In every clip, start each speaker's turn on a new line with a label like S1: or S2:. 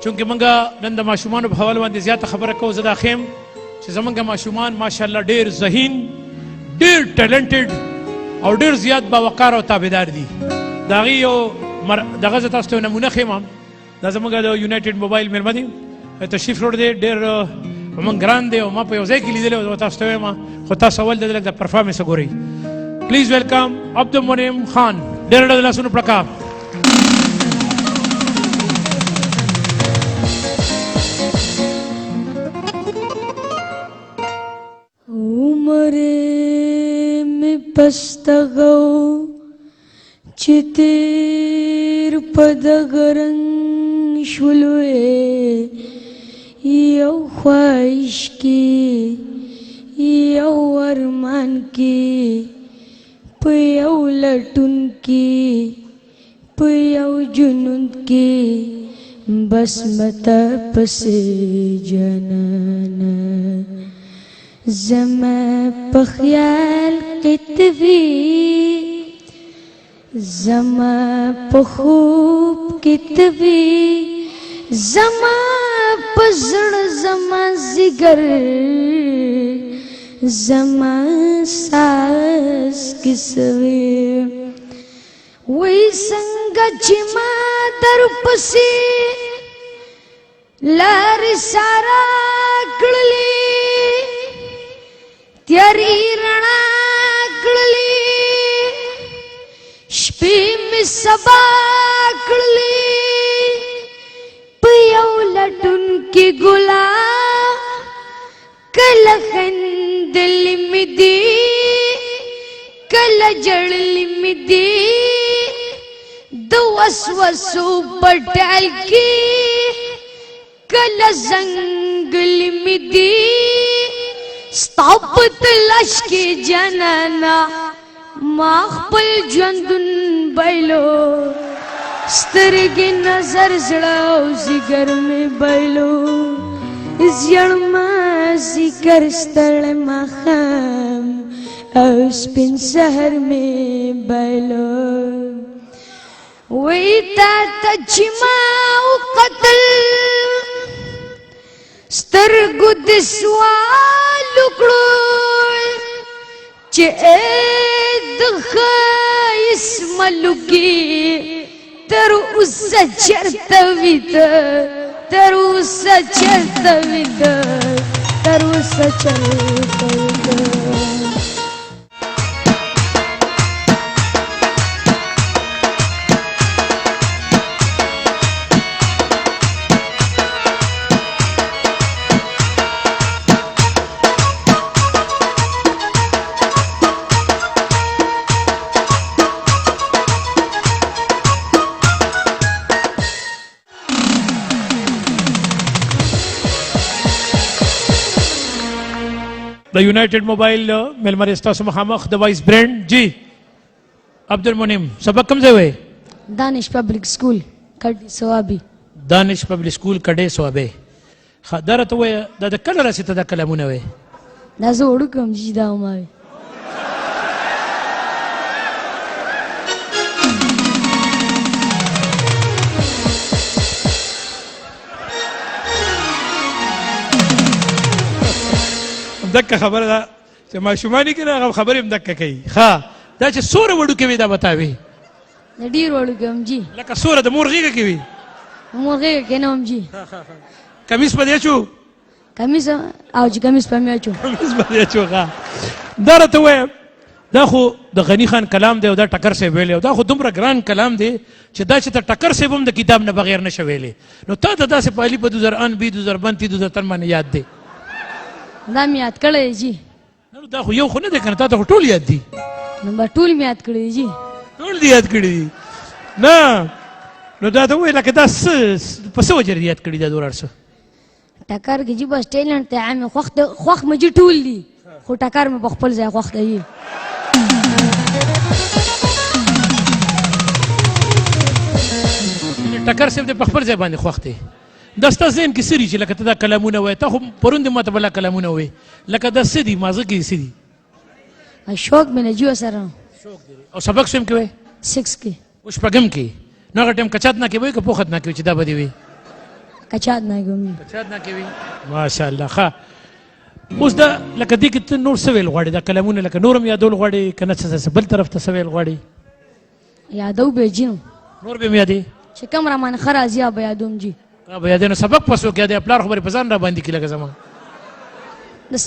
S1: چونکې موږ نن د ماشومانو په حواله باندې زیاته خبره کوو. زه دا ښیم چې زموږ ماشومان ماشاءالله ډېر ذهین، ډېر ټیلنټډ او ډېر زیات باوقار او تابعدار دي. د هغې یو دغه زه تاسو ته یو نمونه ښیم. دا زموږ د یونایټډ موبایل مېلمه دي، تشریف وړ دی، ډېر په موږ ګران دی او ما په یو ځای کې لیدلی و. تاسو ته وایم خو تاسو اول د لږ د پرفارمنس وګورئ. پلیز ویلکم عبدالمنعم خان. ډېر ډېر د لاسونو پړکا.
S2: عمر میں پستغو چې تیر په دغه رنګ شولوې، یو خواهش کې یو ارمان کې په یو لټون کې په یو جنون کې بس متا پسې جانانه زما په خیال کې توی، زما په خوب کې توی، زما په زړه زما زیګر زما ساس کې سوی. وای څنګه چې ما در پسې لارې سارا کړلې، تیاری رڼا کړلې، شپې مې سبا کړلې، په یو لټون کې ګلا کله خندلې مې دي کله ژړلې مې دي، د وسوسو په ټال کې کله زنګلې مې دي، ستا په تلاش کې جانانا ما خپل ژوندون بایلو، سترګې نظر زړه او زیګر مې بایلو، زیړما زیګر ستړی ماښام او سپین سحر مې بایلو. وای تا ته چې ما وکتل سترګو د سوال وکړو چې د ښایست ملوکي تر اوسه چېرته ویده، تر اوسه چېرته ویده، تر اوسه چېرته ویده.
S1: د یونایټډ موبایل مېلمه دی ستاسو مخامخ د وایس برینډ جی عبدالمنعم. سبق کوم ځای وایي؟
S2: دانش پبلک سکول کډې سوابي.
S1: دانش پبلک سکول کډې سوابي. ښه دا راته ووایه دا د کله راسې ته دا کلامونه وایې؟
S2: دا زه وړوکی وم چې دا ومایې.
S1: دکه خبره ده چې ماشومان یې که نه هغه خبرې هم دکه کوي. ښه دا چې څومره وړوکې وي دا بتاوي؟
S2: د ډېر وړوکی وم جي.
S1: لکه څومره د مور غېږه کې وي؟
S2: مور غېږه کې نه وم جي.
S1: کمیس په دې اچو؟
S2: کمیس او چې کمیس په مې اچو.
S1: کمیس په دې اچو. ښه دا راته ووایه دا خو د غني خان کلام دی او دا ټکر صاحب ویلی او دا خو دومره ګران کلام دی چې دا چې ته ټکر صاحب هم د کتاب نه بغیر نشه ویلی، نو تا ته داسې په علي په 2008 2032 2003 باندې یاد دی؟
S2: دا مې یاد کړی دی جي.
S1: دا خو یو خو نه دی که نه، تا ته خو ټول یاد دي.
S2: نو به ټول مې یاد کړی دی جي.
S1: ټول دې یاد کړي دي؟ نه نو دا ته ووایه لکه دا څه په څه وجه دې یاد کړي دا دور هر څه؟
S2: ټکر کې جي بس ټیلنټ دی عامې خوښ مې جي ټول دي خو ټکر مې په خپل ځای خوښ دی.
S1: ټکر صاحب دې په خپل ځای باندې خوښ دی. دا ستا ذهن کې څه دي چې لکه ته دا کلامونه وایې؟ تا خو پرون دې ما ته بله کلامونه وایې، لکه دا څه دي مازه کې څه دي؟
S2: شوق مې نه جي ورسره.
S1: او سبق څه کې وایې؟
S2: 6 کې.
S1: اوس شپږم کې؟ نو هغه ټایم کچات نه کې وایې که پوښت نه کې چې دا به دې وي؟
S2: کچاد نه کوم
S1: چا نه کوي ماشاءالله ښه اوس دا لکه دې کې ته نور څه ویل غواړې دا کلمونه لکه نورم یادول غواړې که نه څه بل طرف ته څه ویل غواړې
S2: یادو به جنو
S1: نور به مې یادې
S2: چې کوم را باندې ښه راځي هغه به یادوم جي
S1: به یادې نو سبق پس وکړې د پلار خبرې په ځان را باندې کړي لکه زما
S2: د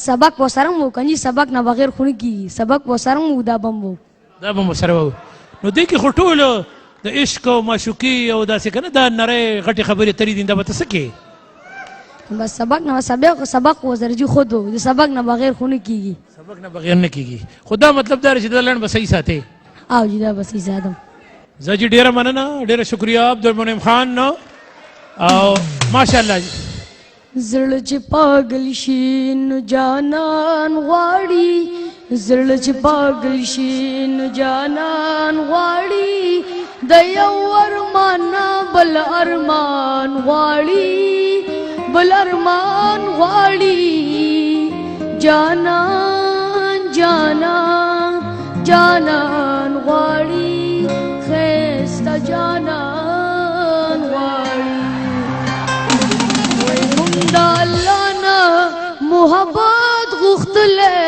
S2: سبق و سره مو کنجي سبق نه بغیر خو نه کېږي سبق و سره مو دا بم وو
S1: دا به مو سره وو نو دې کې خو ټول د عشق او معشوقي او داسې که نه دا نری غټې خبرې ترې دي دا به ته څه کوې
S2: بس سبق نه سبق و زرجي خود وو د سبق نه بغیر خو نه کېږي
S1: سبق نه بغیر نه کېږي خو دا مطلب دا چې دا لنډ به صحیح ساتې
S2: او جي دا بس زیادم
S1: زه جي ډېره مننه ډېره شکریه عبدالمنعم خان نو او ماشاءالله
S2: زړه چې پاگل شي نو جانان غواړي زړه چې پاگل شي نو جانان غواړي د یو ارمان بل ارمان غواړي بل ارمان غواړي جانان جانان جانان غواړي خسته جانان غواړي دا الله نه محبت غوښتلې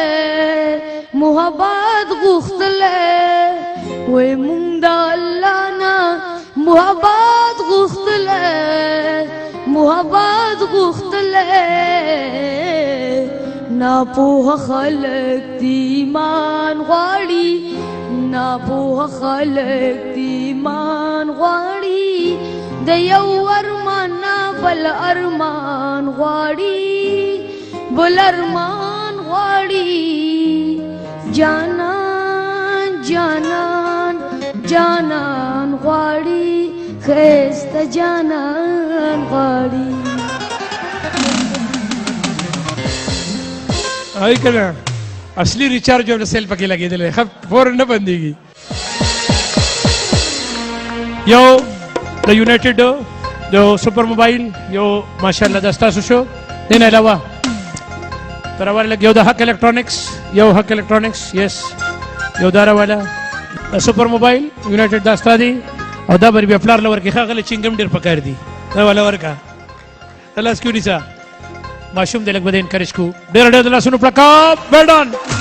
S2: محبت غوښتلې وای مونږ دا الله نه محبت غوښتلې محبت غوښتلې ناپوه خلق دی ایمان غواړي ناپوه خلق دی ایمان غواړي د یو ارمان بل ارمان غواړي بل ارمان غواړي جانان جانان جانان غواړي خسته جانان غواړي
S1: آی کنه اصلي ریچارج او سیل پکې لګېدل خب فور نه بنديږي یو د یونایټډ جو سپر موبایل یو ماشاءالله دا ستاسو شو دین علاوه تر اول لګ یو د حق الکترونکس یس یو دارا والا سپر موبایل یونایټډ دا ستادي او دا بر بیا پلار لور کې خغله چنګم ډیر پکار دي دا والا ورکا تلاس کیو نسا ماشوم د لګ بدین کرش کو ډیر ډیر لاسونو پړکا ویل ډن